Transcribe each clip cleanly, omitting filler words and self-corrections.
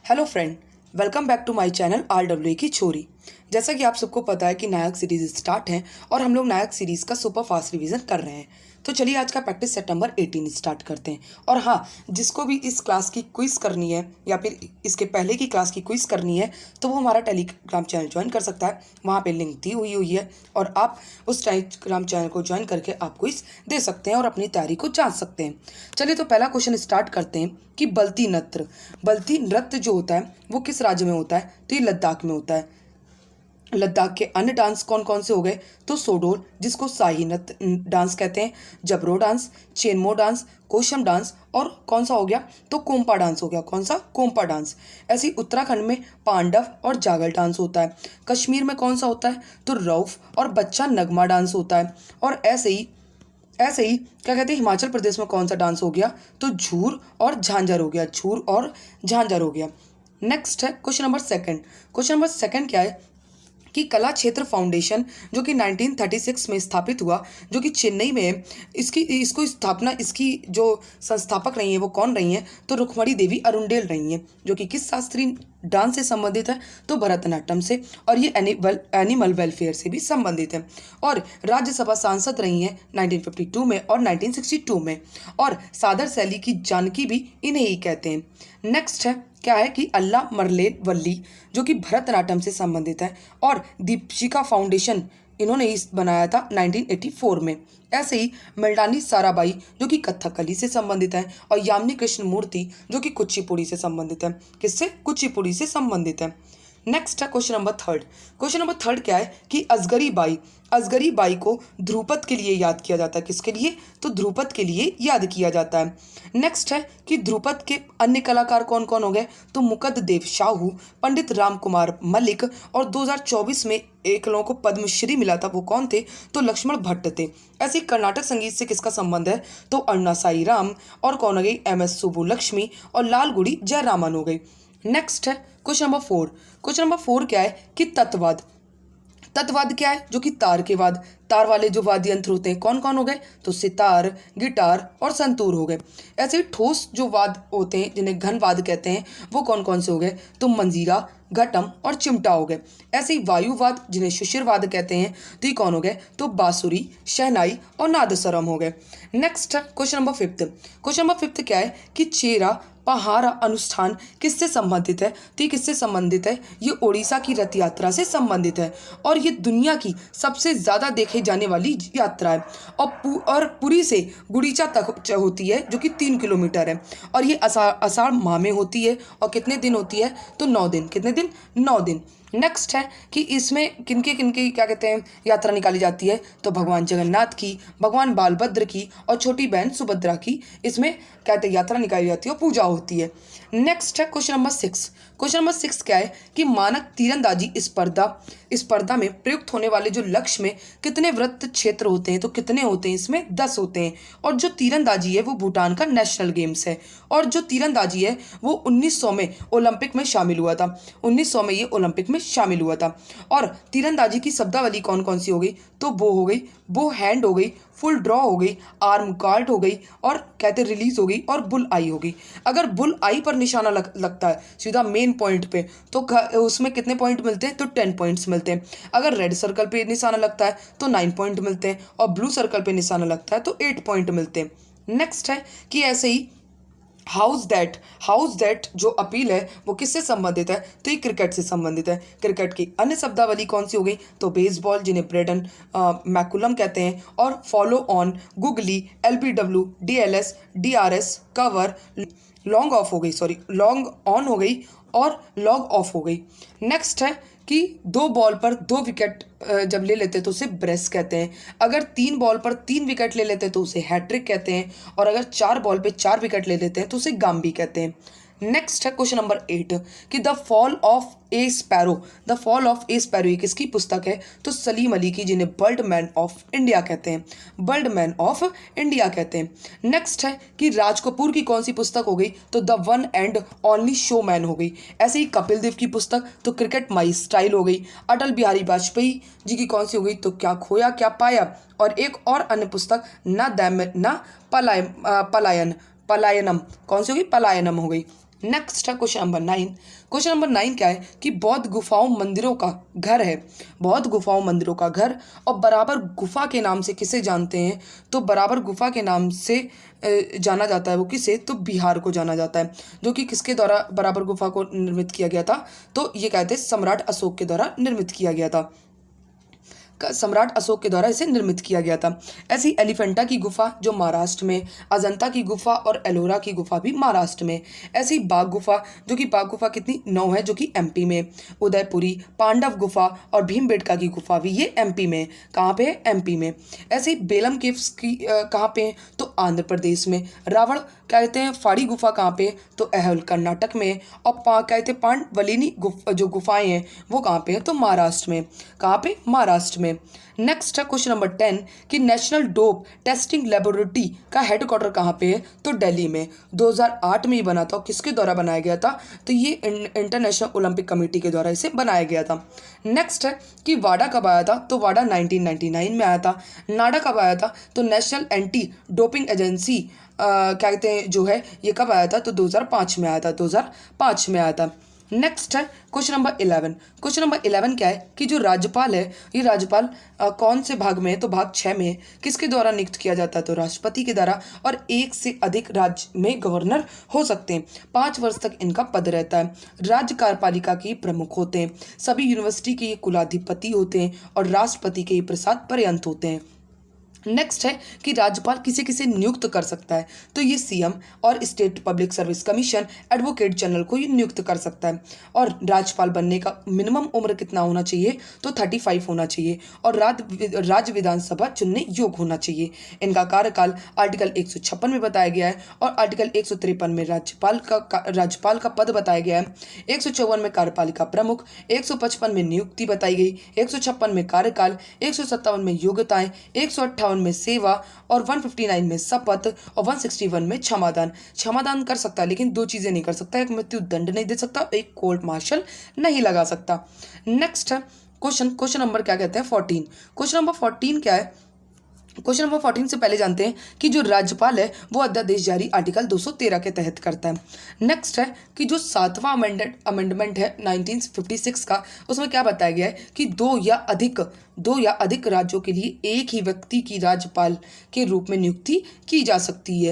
Hello friend, welcome back to my channel RWA की छोरी। जैसा कि आप सबको पता है कि नायक सीरीज़ स्टार्ट है और हम लोग नायक सीरीज़ का सुपर फास्ट रिवीजन कर रहे हैं। तो चलिए आज का प्रैक्टिस सेट नंबर 18 स्टार्ट करते हैं। और हाँ, जिसको भी इस क्लास की क्विज़ करनी है या फिर इसके पहले की क्लास की क्विज़ करनी है तो वो हमारा टेलीग्राम चैनल ज्वाइन कर सकता है। वहाँ पे लिंक दी हुई है और आप उस टेलीग्राम चैनल को ज्वाइन करके आप क्विज़ दे सकते हैं और अपनी तैयारी को जांच सकते हैं। चलिए तो पहला क्वेश्चन स्टार्ट करते हैं कि बल्ती नृत्य जो होता है वो किस राज्य में होता है? तो ये लद्दाख में होता है। लद्दाख के अन्य डांस कौन कौन से हो गए? तो सोडोल, जिसको शाही नृत्य डांस कहते हैं, जबरो डांस, चेनमो डांस, कोशम डांस और कौन सा हो गया? तो कोम्पा डांस हो गया। कौन सा? कोम्पा डांस। ऐसे ही उत्तराखंड में पांडव और जागल डांस होता है। कश्मीर में कौन सा होता है? तो रऊफ और बच्चा नगमा डांस होता है। और ऐसे ही क्या कहते हैं, हिमाचल प्रदेश में कौन सा डांस हो गया? तो झूर और झांझर हो गया। झूर और झांझर हो गया। नेक्स्ट है question number second. Question number second क्या है कि कला क्षेत्र फाउंडेशन जो कि 1936 में स्थापित हुआ, जो कि चेन्नई में है, इसकी जो संस्थापक रही हैं वो कौन रही हैं? तो रुक्मणी देवी अरुंडेल रही हैं, जो कि किस शास्त्रीय डांस से संबंधित है? तो भरतनाट्यम से। और ये एनिमल वेलफेयर से भी संबंधित है। और राज्यसभा सांसद रही हैं 1952 में और 1962 में। और सादर शैली की जानकी भी इन्हें ही कहते हैं। नेक्स्ट है क्या है कि अल्लाह मरलेन वल्ली, जो कि भरतनाट्यम से संबंधित है। और दीपशिखा फाउंडेशन इन्होंने इस बनाया था 1984 में। ऐसे ही मृणालिनी साराभाई जो कि कथकली से संबंधित है। और यामिनी कृष्ण मूर्ति जो कि कुचिपुड़ी से संबंधित है। किससे? कुचिपुड़ी से संबंधित है। नेक्स्ट है question number third. Question number third क्या है कि असगरी बाई को ध्रुपद के लिए याद किया जाता है। किसके लिए? तो ध्रुपद के लिए याद किया जाता है। नेक्स्ट है कि ध्रुपद के अन्य कलाकार कौन कौन हो गए? तो मुकद्देव शाहू, पंडित राम कुमार मलिक और 2024 में एक लोगों को पद्मश्री मिला था, वो कौन थे? तो लक्ष्मण भट्ट थे। ऐसे ही कर्नाटक संगीत से किसका संबंध है? तो अरुणा साई राम और कौन हो गई? MS सुब्बुलक्ष्मी और लालगुड़ी जयरामन हो गई। नेक्स्ट है question number four. Question number four क्या है कि तत्वाद क्या है? जो कि तार के वाद, तार वाले जो वाद्य यंत्र होते हैं कौन कौन हो गए? तो सितार, गिटार और संतूर हो गए। ऐसे ही ठोस जो वाद होते हैं जिन्हें घन वाद कहते हैं वो कौन कौन से हो गए? तो मंजीरा, घटम और चिमटा हो गए। ऐसे ही वायुवाद जिन्हें शिशिरवाद कहते हैं तो ये कौन हो गए? तो बांसुरी, शहनाई और नादस्वरम हो गए। Next question number fifth. Question number fifth क्या है कि चेरा पहारा अनुष्ठान किससे संबंधित है? तो ये किससे संबंधित है? ये उड़ीसा की रथ यात्रा से संबंधित है। और ये दुनिया की सबसे ज़्यादा देखे जाने वाली यात्रा है। और पुरी से गुड़ीचा तक होती है, जो कि 3 किलोमीटर है। और ये आषाढ़ माह में होती है। और कितने दिन होती है? तो 9 दिन। कितने दिन? 9 दिन। नेक्स्ट है कि इसमें किनके क्या कहते हैं यात्रा निकाली जाती है? तो भगवान जगन्नाथ की, भगवान बालभद्र की और छोटी बहन सुभद्रा की इसमें कहते हैं यात्रा निकाली जाती है और पूजा होती है। नेक्स्ट है question number six. Question number six क्या है कि मानक तीरंदाजी स्पर्धा में प्रयुक्त होने वाले जो लक्ष्य में कितने वृत्त क्षेत्र होते हैं? तो कितने होते हैं? इसमें 10 होते हैं। और जो तीरंदाजी है वो भूटान का नेशनल गेम्स है। और जो तीरंदाजी है वो 1900 में ओलंपिक में शामिल हुआ था। 1900 में ये ओलंपिक में शामिल हुआ था। और तीरंदाजी की शब्दावली कौन कौन सी हो गई? तो बो हो गई, बो हैंड हो गई, फुल ड्रॉ हो गई, आर्म गार्ड हो गई और कहते रिलीज हो गई और बुल आई हो गई। अगर बुल आई पर निशाना लगता है सीधा मेन पॉइंट पे तो उसमें कितने पॉइंट मिलते हैं? तो 10 पॉइंट्स मिलते हैं। अगर रेड सर्कल पे निशाना लगता है तो 9 पॉइंट मिलते हैं और ब्लू सर्कल पे निशाना लगता है तो 8 पॉइंट मिलते हैं। नेक्स्ट है कि ऐसे ही हाउस दैट जो अपील है वो किससे संबंधित है? तो ये क्रिकेट से संबंधित है। क्रिकेट की अन्य शब्दावली कौन सी हो गई? तो बेसबॉल जिन्हें ब्रेडन मैकुलम कहते हैं और follow on, googly, LBW, DLS, DRS, cover, long on हो गई और लॉन्ग ऑफ हो गई। नेक्स्ट है कि 2 बॉल पर 2 विकेट जब ले लेते हैं तो उसे ब्रेस कहते हैं। अगर 3 बॉल पर 3 विकेट ले लेते हैं तो उसे हैट्रिक कहते हैं। और अगर 4 बॉल पे 4 विकेट ले लेते हैं तो उसे गाम्बी कहते हैं। नेक्स्ट है क्वेश्चन नंबर 8 कि the fall of A sparrow ये किसकी पुस्तक है? तो सलीम अली की, जिन्हें बर्ड मैन ऑफ इंडिया कहते हैं। नेक्स्ट है कि राज कपूर की कौन सी पुस्तक हो गई? तो the one and only show man हो गई। ऐसे ही कपिल देव की पुस्तक तो क्रिकेट माई स्टाइल हो गई। अटल बिहारी वाजपेयी जी की कौन सी हो गई? तो क्या खोया क्या पाया। और एक और अन्य पुस्तक ना पलायनम कौन सी हो गई? पलायनम हो गई। नेक्स्ट है क्वेश्चन नंबर 9। क्वेश्चन नंबर 9 क्या है कि बौद्ध गुफाओं मंदिरों का घर है। बौद्ध गुफाओं मंदिरों का घर। और बराबर गुफा के नाम से किसे जानते हैं? तो बराबर गुफा के नाम से जाना जाता है वो किसे? तो बिहार को जाना जाता है, जो कि किसके द्वारा बराबर गुफा को निर्मित किया गया था? तो ये कहते हैं सम्राट अशोक के द्वारा निर्मित किया गया था। सम्राट अशोक के द्वारा इसे निर्मित किया गया था। ऐसी एलिफेंटा की गुफा जो महाराष्ट्र में, अजंता की गुफा और एलोरा की गुफा भी महाराष्ट्र में। ऐसी बाघ गुफा, जो कि बाघ गुफा कितनी 9 है, जो कि एमपी में। उदयपुरी, पांडव गुफा और भीमबेटका की गुफा भी ये एमपी में। कहाँ पे है? एमपी में। ऐसी बेलम केव्स की कहाँ पे है? तो आंध्र प्रदेश में। रावण कहते हैं फाड़ी गुफा कहाँ पे? तो अहल कर्नाटक में। और कहते हैं पांडवलिनी जो गुफाएं हैं वो कहाँ पे है? तो महाराष्ट्र में। कहाँ पे? महाराष्ट्र में। नेक्स्ट है क्वेश्चन नंबर 10 कि नेशनल डोप टेस्टिंग लेबोरेटरी का हेडक्वार्टर कहाँ पे है? तो दिल्ली में। 2008 में ही बना था। किसके द्वारा बनाया गया था? तो ये इंटरनेशनल ओलंपिक कमेटी के द्वारा इसे बनाया गया था। नेक्स्ट है कि वाडा कब आया था? तो वाडा 1999 में आया था। नाडा कब आया था? तो नेशनल एंटी डोपिंग एजेंसी क्या कहते हैं जो है ये कब आया था? तो 2005 में आया था। 2005 में आया था। नेक्स्ट है क्वेश्चन नंबर 11। क्वेश्चन नंबर 11 क्या है कि जो राज्यपाल है ये राज्यपाल कौन से भाग में है? तो भाग 6 में है। किसके द्वारा नियुक्त किया जाता है? तो राष्ट्रपति के द्वारा। और एक से अधिक राज्य में गवर्नर हो सकते हैं। 5 वर्ष तक इनका पद रहता है। राज्य कार्यपालिका के प्रमुख होते हैं। सभी यूनिवर्सिटी के ये कुलाधिपति होते हैं और राष्ट्रपति के ये प्रसाद पर्यंत होते हैं। नेक्स्ट है कि राज्यपाल किसे किसे नियुक्त कर सकता है? तो ये सीएम और state public service commission advocate general को ये नियुक्त कर सकता है। और राज्यपाल बनने का मिनिमम उम्र कितना होना चाहिए? तो 35 होना चाहिए। और राज्य विधानसभा चुनने योग्य होना चाहिए। इनका कार्यकाल आर्टिकल 156 में बताया गया है और आर्टिकल 153 में राज्यपाल का पद बताया गया है। 154 में कार्यपालिका प्रमुख, 155 में नियुक्ति बताई गई, 156 में कार्यकाल, 157 में योग्यताएं, 158 में सेवा और 159 में शपथ और 161 में क्षमादान। क्षमादान कर सकता है लेकिन 2 चीजें नहीं कर सकता, एक मृत्यु दंड नहीं दे सकता, एक कोर्ट मार्शल नहीं लगा सकता। नेक्स्ट है क्वेश्चन नंबर क्या कहते हैं 14। क्वेश्चन नंबर 14 क्या है? क्वेश्चन नंबर 14 से पहले जानते हैं कि जो राज्यपाल है वो अध्यादेश जारी आर्टिकल 213 के तहत करता है। नेक्स्ट है कि जो 7वां अमेंडमेंट है 1956 का, उसमें क्या बताया गया है कि दो या अधिक राज्यों के लिए एक ही व्यक्ति की राज्यपाल के रूप में नियुक्ति की जा सकती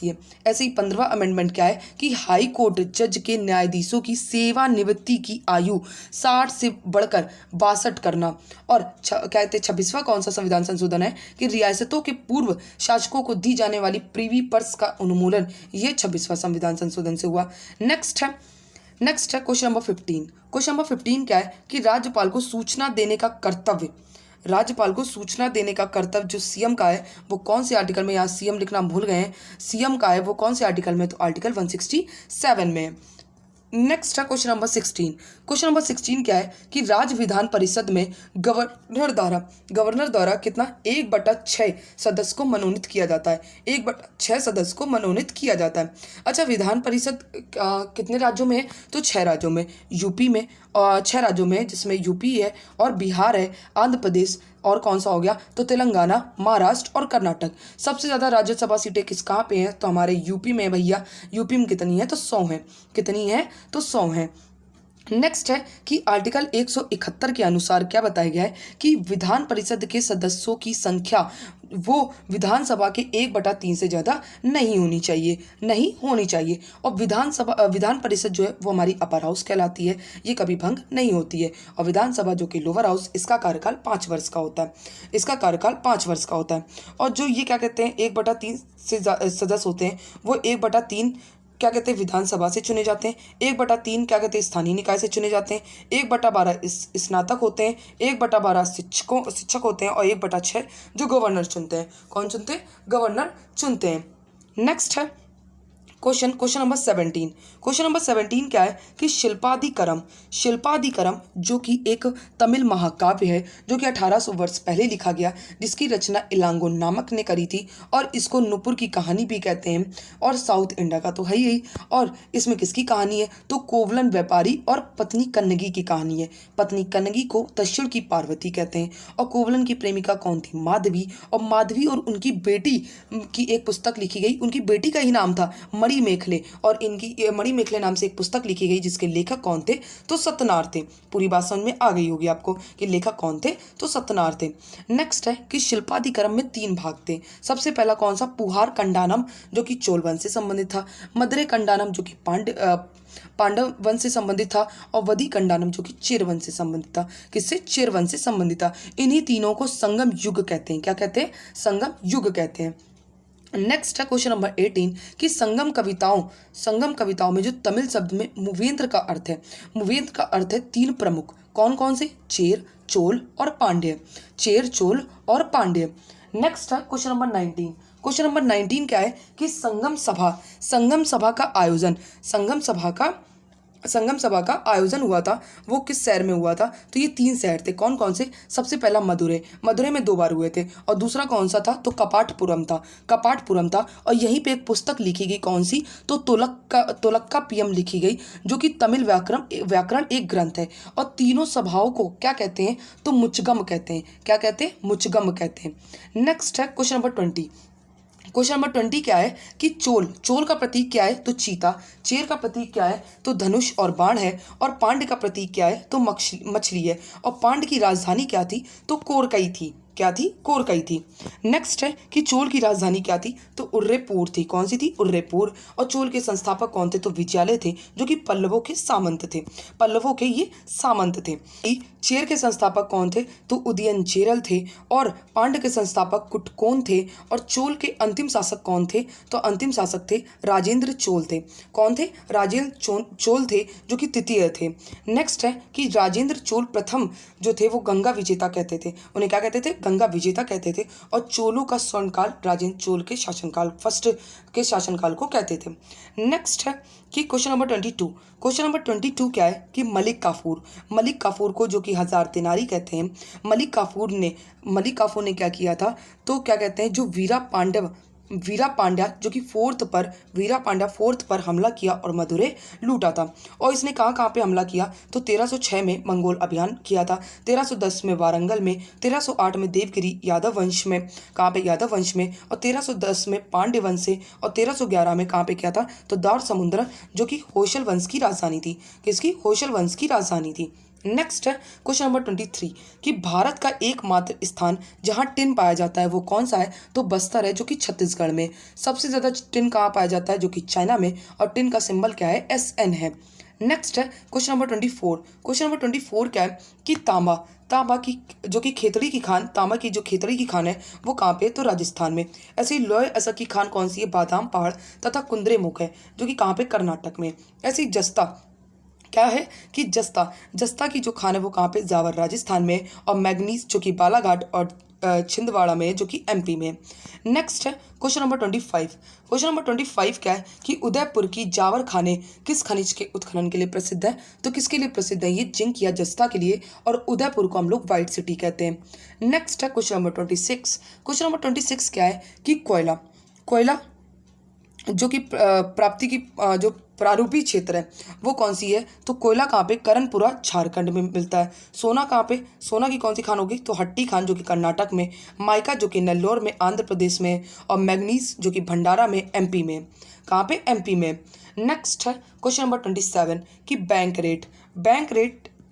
है। ऐसे ही 15वां अमेंडमेंट क्या है कि हाई कोर्ट जज के न्यायाधीशों की सेवानिवृत्ति की आयु 60 से बढ़कर 62 करना। और कहते हैं 26वां कौन सा संविधान संशोधन है कि रियासतों के पूर्व शासकों को दी जाने वाली प्रीवी पर्स का उन्मूलन, ये 26वां संविधान संशोधन से हुआ। नेक्स्ट है क्वेश्चन नंबर 15। क्वेश्चन नंबर 15 क्या है कि राज्यपाल को सूचना देने का कर्तव्य जो सीएम का है वो कौन से आर्टिकल में? यहाँ सीएम लिखना भूल गए हैं। सीएम का है वो कौन से आर्टिकल में? तो आर्टिकल 167 में। नेक्स्ट है क्वेश्चन नंबर 16। क्वेश्चन नंबर 16 क्या है कि राज्य विधान परिषद में गवर्नर द्वारा कितना 1/6 सदस्य को मनोनीत किया जाता है। 1/6 सदस्य को मनोनीत किया जाता है। अच्छा, विधान परिषद कितने राज्यों में है? तो 6 राज्यों में। यूपी में 6 राज्यों में, जिसमें यूपी है और बिहार है, आंध्र प्रदेश और कौन सा हो गया? तो तेलंगाना, महाराष्ट्र और कर्नाटक। सबसे ज़्यादा राज्यसभा सीटें कहाँ पे हैं? तो हमारे यूपी में भैया। यूपी में कितनी है? तो 100 है। कितनी है? तो 100 है। नेक्स्ट है कि आर्टिकल 171 के अनुसार क्या बताया गया है कि विधान परिषद के सदस्यों की संख्या वो विधानसभा के 1/3 से ज़्यादा नहीं होनी चाहिए। और विधान परिषद जो है वो हमारी अपर हाउस कहलाती है, ये कभी भंग नहीं होती है। और विधानसभा जो कि लोअर हाउस, इसका कार्यकाल 5 वर्ष का होता है। और जो ये क्या कहते हैं 1/3 से सदस्य होते हैं वो 1/3 क्या कहते हैं विधानसभा से चुने जाते हैं, 1/3 क्या कहते हैं स्थानीय निकाय से चुने जाते हैं, 1/12 स्नातक होते हैं, 1/12 शिक्षक होते हैं और 1/6 जो गवर्नर चुनते हैं। कौन चुनते हैं? गवर्नर चुनते हैं। नेक्स्ट है क्वेश्चन नंबर 17। क्वेश्चन नंबर 17 क्या है कि शिल्पाधिकरम जो कि एक तमिल महाकाव्य है जो कि 1800 वर्ष पहले लिखा गया, जिसकी रचना इलांगो नामक ने करी थी और इसको नुपुर की कहानी भी कहते हैं और साउथ इंडिया का तो है ही। और इसमें किसकी कहानी है? तो कोवलन व्यापारी और पत्नी कन्नगी की कहानी है। पत्नी कन्नगी को दक्षिण की पार्वती कहते हैं और कोवलन की प्रेमिका कौन थी? माधवी। और माधवी और उनकी बेटी की एक पुस्तक लिखी गई, उनकी बेटी का ही नाम था मणिमेखले, और इनकी मणिमेखले नाम से एक पुस्तक लिखी गई जिसके लेखक कौन थे, तो सत्यनारायण थे। पूरी बात समझ में आ गई होगी आपको कि लेखक कौन थे, तो सत्यनारायण थे। नेक्स्ट है कि शिल्पाधिक्रम में 3 भाग थे। सबसे पहला कौन सा, पुहार कंडानम जो कि चोल वंश से संबंधित था, मदरे कंडानम जो कि पांडव वंश से संबंधित था, और वदी कंडानम जो कि चेर वंश से संबंधित था। किससे, चेर वंश से संबंधित था। इन्हीं तीनों को संगम युग कहते हैं। क्या कहते हैं, संगम युग कहते हैं। नेक्स्ट है क्वेश्चन नंबर 18 कि संगम कविताओं में जो तमिल शब्द में मुवेंद्र का अर्थ है, मुवेंद्र का अर्थ है 3 प्रमुख, कौन कौन से, चेर, चोल और पांड्य। चेर, चोल और पांड्य। नेक्स्ट है क्वेश्चन नंबर 19। क्वेश्चन नंबर 19 क्या है कि संगम सभा का आयोजन, संगम सभा का आयोजन हुआ था, वो किस शहर में हुआ था, तो ये 3 शहर थे। कौन कौन से, सबसे पहला मदुरै में 2 बार हुए थे, और दूसरा कौन सा था, तो कपाटपुरम था। और यहीं पे एक पुस्तक लिखी गई, कौन सी, तो तोलक्कापियम लिखी गई, जो कि तमिल व्याकरण एक ग्रंथ है। और तीनों सभाओं को क्या कहते हैं, तो मुचगम कहते हैं। क्या कहते हैं, मुचगम कहते हैं। नेक्स्ट है क्वेश्चन नंबर 20। क्वेश्चन नंबर 20 क्या है कि चोल का प्रतीक क्या है, तो चीता। चेर का प्रतीक क्या है, तो धनुष और बाण है। और पांड्य का प्रतीक क्या है, तो मछली है। और पांड्य की राजधानी क्या थी, तो कोरकई थी। क्या थी, कोरकई थी। नेक्स्ट है कि चोल की राजधानी क्या थी, तो उर्रेपुर थी। कौन सी थी, उर्रेपुर। और चोल के संस्थापक कौन थे, तो विजयालय थे, जो कि पल्लवों के सामंत थे। चेर के संस्थापक कौन थे, तो उदयनचेरल थे। और पांड्य के संस्थापक कुटकोन थे। और चोल के अंतिम शासक कौन थे, तो अंतिम शासक थे राजेंद्र चोल थे। कौन थे, राजेंद्र चोल थे, जो कि तृतीय थे। नेक्स्ट है कि राजेंद्र चोल प्रथम जो थे वो गंगा विजेता कहते थे। उन्हें क्या कहते थे, गंगा विजेता कहते थे। और चोलों का स्वर्णकाल राजेंद्र चोल के शासनकाल, फर्स्ट के शासनकाल को कहते थे। नेक्स्ट है कि क्वेश्चन नंबर 22। क्वेश्चन नंबर 22 क्या है कि मलिक काफूर को जो कि हजार तेनाली कहते हैं, मलिक काफूर ने क्या किया था, तो क्या कहते हैं, जो वीरा पांड्या जो कि फोर्थ पर हमला किया और मदुरै लूटा था। और इसने कहाँ पे हमला किया, तो 1306 में मंगोल अभियान किया था, 1310 में वारंगल में, 1308 में देवगिरी यादव वंश में, कहाँ पे, यादव वंश में। और 1310 में पांड्य वंश से। और 1311 में कहाँ पे किया था, तो दार समुद्र जो कि होयसल वंश की राजधानी थी। किसकी, होयसल वंश की राजधानी थी। नेक्स्ट है क्वेश्चन नंबर 23 कि भारत का एकमात्र स्थान जहां टिन पाया जाता है वो कौन सा है, तो बस्तर है, जो कि छत्तीसगढ़ में। सबसे ज़्यादा टिन कहाँ पाया जाता है, जो कि चाइना में। और टिन का सिंबल क्या है, SN है। नेक्स्ट है क्वेश्चन नंबर 24। क्वेश्चन नंबर 24 क्या है कि तांबा की जो कि खेतड़ी की खान, तांबा की जो खेतड़ी की खान है वो कहाँ पे है, तो राजस्थान में। ऐसे ही लोय असर की खान कौन सी है, बादाम पहाड़ तथा कुंद्रेमुख है, जो कि कहाँ पे, कर्नाटक में। ऐसे ही जस्ता क्या है कि जस्ता की जो खान है वो कहाँ पे, जावर राजस्थान में। और मैग्नीज जो कि बालाघाट और छिंदवाड़ा में, जो कि MP में। नेक्स्ट है क्वेश्चन नंबर 25। क्वेश्चन नंबर 25 क्या है कि उदयपुर की जावर खाने किस खनिज के उत्खनन के लिए प्रसिद्ध है, तो किसके लिए प्रसिद्ध है, ये जिंक या जस्ता के लिए। और उदयपुर को हम लोग व्हाइट सिटी कहते हैं। नेक्स्ट है क्वेश्चन नंबर 26। क्वेश्चन नंबर 26 क्या है कि कोयला जो कि प्राप्ति की जो प्रारूपी क्षेत्र है वो कौन सी है, तो कोयला कहाँ पे, करणपुरा झारखंड में मिलता है। सोना कहाँ पे, सोना की कौन सी खान होगी, तो हट्टी खान जो कि कर्नाटक में। माइका जो कि नेल्लोर में आंध्र प्रदेश में। और मैग्नीज जो कि भंडारा में MP में। कहाँ पे, MP में। नेक्स्ट है क्वेश्चन नंबर 27 कि बैंक रेट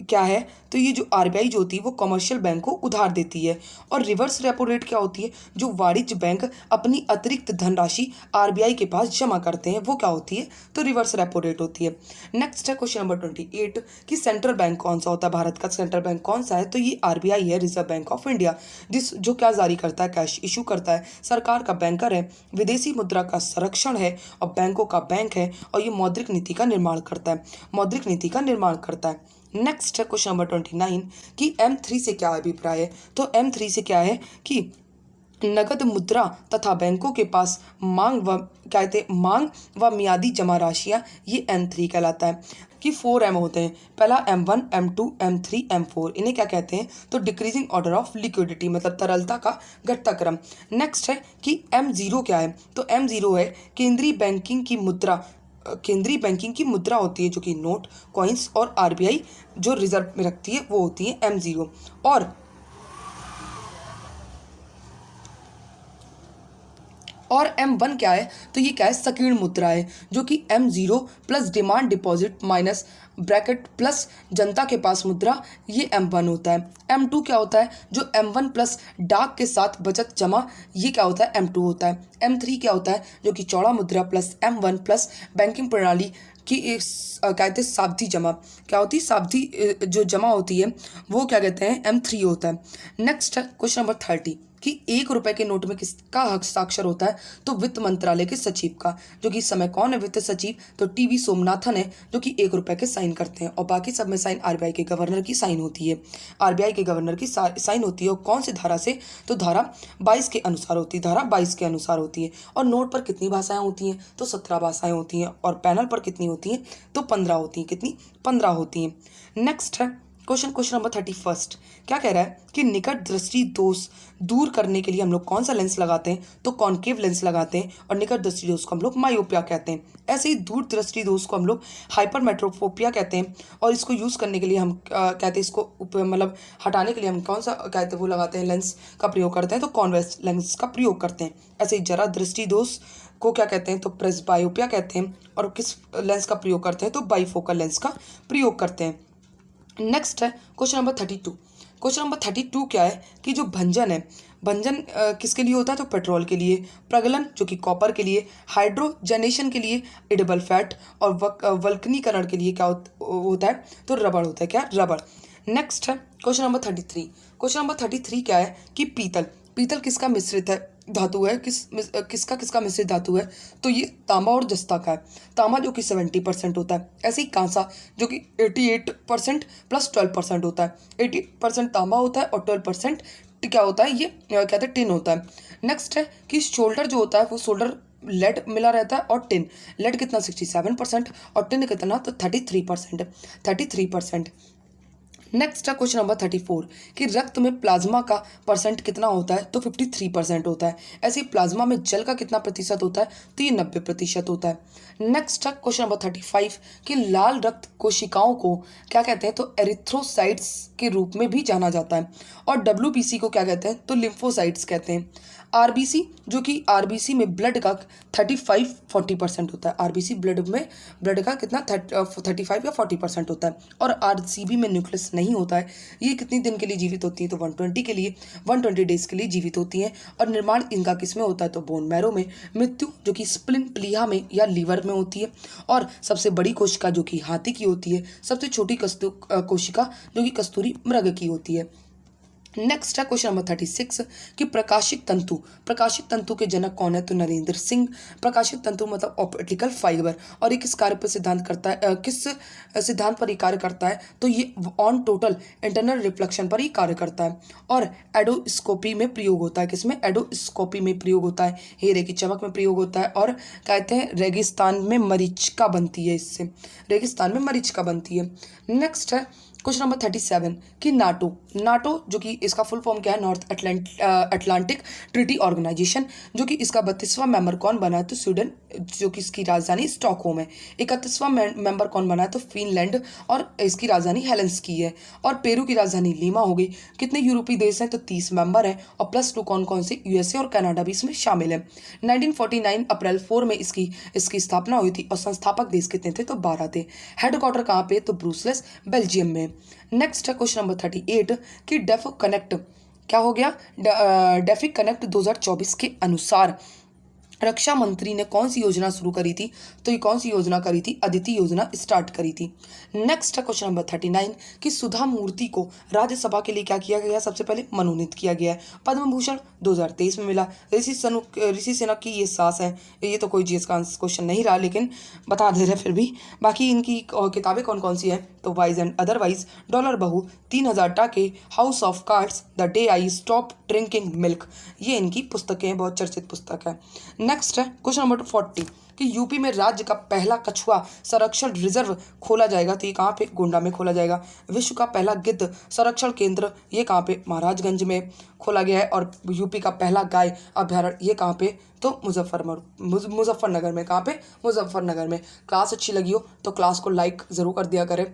क्या है, तो ये जो RBI जो होती है वो कमर्शियल बैंक को उधार देती है। और रिवर्स रेपो रेट क्या होती है, जो वाणिज्य बैंक अपनी अतिरिक्त धनराशि RBI के पास जमा करते हैं वो क्या होती है, तो रिवर्स रेपो रेट होती है। नेक्स्ट है क्वेश्चन नंबर 28 कि सेंट्रल बैंक कौन सा होता है, भारत का सेंट्रल बैंक कौन सा है, तो ये RBI है, रिजर्व बैंक ऑफ इंडिया, जो क्या जारी करता है, कैश इशू करता है, सरकार का बैंकर है, विदेशी मुद्रा का संरक्षण है, और बैंकों का बैंक है। और ये मौद्रिक नीति का निर्माण करता है। नेक्स्ट है क्वेश्चन नंबर 29 कि M3 से क्या अभिप्राय है, तो M3 से क्या है कि नगद मुद्रा तथा बैंकों के पास मांग व मियादी जमा राशियाँ, ये M3 कहलाता है। कि 4M होते हैं, पहला M1, M2, M3, M4, इन्हें क्या कहते हैं, तो डिक्रीजिंग ऑर्डर ऑफ लिक्विडिटी, मतलब तरलता का घटता क्रम। नेक्स्ट है कि M0 क्या है, तो M0 है केंद्रीय बैंकिंग की मुद्रा होती है, जो कि नोट, कॉइन्स और RBI जो रिजर्व में रखती है वो होती है M0। और M1 क्या है, तो ये क्या है, संकीर्ण मुद्रा है, जो कि M0 plus demand deposit minus bracket plus जनता के पास मुद्रा, ये M1 होता है। M2 क्या होता है, जो M1 प्लस डाक के साथ बचत जमा, ये क्या होता है, M2 होता है। M3 क्या होता है, जो कि चौड़ा मुद्रा प्लस M1 प्लस बैंकिंग प्रणाली की क्या कहते हैं, सावधि जमा, क्या होती है, सावधि जो जमा होती है वो क्या कहते हैं, M3 होता है। नेक्स्ट है क्वेश्चन नंबर 30 कि 1 रुपए के नोट में किसका हस्ताक्षर होता है, तो वित्त मंत्रालय के सचिव का, जो कि इस समय कौन है वित्त सचिव, तो टीवी सोमनाथन है, जो कि 1 रुपए के साइन करते हैं। और बाकी सब में साइन आरबीआई के गवर्नर की साइन होती है, आरबीआई के गवर्नर की साइन होती है। और कौन सी धारा से, तो धारा 22 के अनुसार होती है, धारा 22 के अनुसार होती है। और नोट पर कितनी भाषाएं होती हैं, तो 17 भाषाएं होती हैं। और पैनल पर कितनी होती हैं, तो 15 होती हैं। कितनी, 15 होती हैं। नेक्स्ट है क्वेश्चन नंबर 31, क्या कह रहा है कि निकट दृष्टि दोष दूर करने के लिए हम लोग कौन सा लेंस लगाते हैं, तो कॉन्केव लेंस लगाते हैं। और निकट दृष्टि दोष को हम लोग मायोपिया कहते हैं। ऐसे ही दूर दृष्टि दोष को हम लोग हाइपरमेट्रोपोपिया कहते हैं। और इसको यूज़ करने के लिए हम कहते हैं, इसको मतलब हटाने के लिए हम कौन सा कहते हैं, वो लगाते हैं, लेंस का प्रयोग करते हैं, तो कॉन्वेक्स लेंस का प्रयोग करते हैं। ऐसे ही जरा दृष्टि दोष को क्या कहते हैं, तो प्रेसबायोपिया कहते हैं। और किस लेंस का प्रयोग करते हैं, तो बाईफोकल लेंस का प्रयोग करते हैं। नेक्स्ट है क्वेश्चन नंबर 32। क्वेश्चन नंबर 32 क्या है कि जो भंजन है, भंजन किसके लिए होता है, तो पेट्रोल के लिए, प्रगलन जो कि कॉपर के लिए, हाइड्रोजनेशन के लिए एडिबल फैट, और वल्कनीकरण के लिए क्या होता है, तो रबड़ होता है, क्या, रबड़। नेक्स्ट है क्वेश्चन नंबर 33। क्वेश्चन नंबर 33 क्या है कि पीतल, पीतल किसका मिश्रित है धातु है, किसका मिश्रित धातु है, तो ये तांबा और जस्ता का है। तांबा जो कि 70% होता है। ऐसे ही कांसा जो कि 88% प्लस 12% होता है। 80% तांबा होता है और 12% क्या होता है, ये कहते हैं टिन होता है। नेक्स्ट है कि शोल्डर जो होता है वो शोल्डर लेड मिला रहता है। और टिन, लेड कितना 67% और टिन कितना, तो 33%। नेक्स्ट है क्वेश्चन नंबर 34 कि रक्त में प्लाज्मा का परसेंट कितना होता है, तो 53% होता है। ऐसे ही प्लाज्मा में जल का कितना प्रतिशत होता है, तो ये 90% होता है। नेक्स्ट है क्वेश्चन नंबर 35 कि लाल रक्त कोशिकाओं को क्या कहते हैं, तो एरिथ्रोसाइट्स के रूप में भी जाना जाता है। और WBC को क्या कहते हैं, तो लिम्फोसाइट्स कहते हैं। आरबीसी जो कि आरबीसी में ब्लड का 35-40% होता है। आरबीसी ब्लड का कितना 35 या 40% होता है। और आरसीबी में न्यूक्लियस नहीं होता है। ये कितनी दिन के लिए जीवित होती है, तो 120 के लिए 120 डेज के लिए जीवित होती हैं। और निर्माण इनका किस में होता है, तो बोन मैरो में। मृत्यु जो कि स्प्लिन प्लीहा में या लीवर में होती है। और सबसे बड़ी कोशिका जो कि हाथी की होती है। सबसे छोटी कोशिका जो कि कस्तूरी मृग की होती है। नेक्स्ट है क्वेश्चन नंबर 36 कि प्रकाशित तंतु के जनक कौन है, तो नरेंद्र सिंह। प्रकाशित तंतु मतलब ऑप्टिकल फाइबर। और ये किस कार्य पर सिद्धांत करता है, किस सिद्धांत पर ये कार्य करता है, तो ये ऑन टोटल इंटरनल रिफ्लेक्शन पर ही कार्य करता है। और एडोस्कोपी में प्रयोग होता है। किसमें, एडोस्कोपी में प्रयोग होता है। हीरे की चमक में प्रयोग होता है। और कहते हैं रेगिस्तान में मरीचिका बनती है, इससे रेगिस्तान में मरीचिका बनती है। नेक्स्ट है क्वेश्चन नंबर 37 कि नाटो जो कि इसका फुल फॉर्म क्या है, नॉर्थ अटलांटिक ट्रीटी ऑर्गेनाइजेशन। जो कि इसका 32वां मेंबर कौन बना है, तो स्वीडन जो कि इसकी राजधानी स्टॉकहोम है। 31वां मेंबर कौन बना है, तो फिनलैंड और इसकी राजधानी हेलेंस्की है। और पेरू की राजधानी लीमा हो गई। कितने यूरोपीय देश हैं, तो 30 मेंबर हैं। और +2 कौन कौन से, यूएसए और कनाडा भी इसमें शामिल है। 1949 अप्रैल 4 में इसकी स्थापना हुई थी। और संस्थापक देश कितने थे, तो 12 थे। हेडक्वार्टर कहाँ पे, तो ब्रुसेल्स बेल्जियम में। नेक्स्ट है क्वेश्चन नंबर 38 कि डेफ कनेक्ट क्या हो गया, डेफिक कनेक्ट 2024 के अनुसार रक्षा मंत्री ने कौन सी योजना शुरू करी थी, तो ये कौन सी योजना करी थी, अदिति योजना स्टार्ट करी थी। नेक्स्ट है क्वेश्चन नंबर 39 कि सुधा मूर्ति को राज्यसभा के लिए क्या किया गया, सबसे पहले मनोनीत किया गया है। पद्म भूषण 2023 में मिला। ऋषि सेना की ये सास है। ये तो कोई जीएस का क्वेश्चन नहीं रहा, लेकिन बता दे रहे फिर भी। बाकी इनकी किताबें कौन कौन सी हैं, तो वाइज एंड अदरवाइज, डॉलर बहू, 3000 टाके, house of cards, the day I stop drinking milk, ये इनकी पुस्तकें हैं, बहुत चर्चित पुस्तक है। नेक्स्ट है क्वेश्चन नंबर 40 कि यूपी में राज्य का पहला कछुआ संरक्षण रिजर्व खोला जाएगा, तो ये कहाँ पे, गोंडा में खोला जाएगा। विश्व का पहला गिद्ध संरक्षण केंद्र ये कहाँ पे, महाराजगंज में खोला गया है। और यूपी का पहला गाय अभ्यारण्य ये कहाँ पे, तो मुजफ्फरनगर में। कहाँ पे, मुजफ्फरनगर में। क्लास अच्छी लगी हो तो क्लास को लाइक ज़रूर कर दिया करें।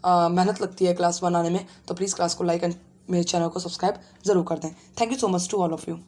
मेहनत लगती है क्लास बनाने में, तो प्लीज़ क्लास को लाइक एंड मेरे चैनल को सब्सक्राइब ज़रूर कर दें। Thank you so much to all of you.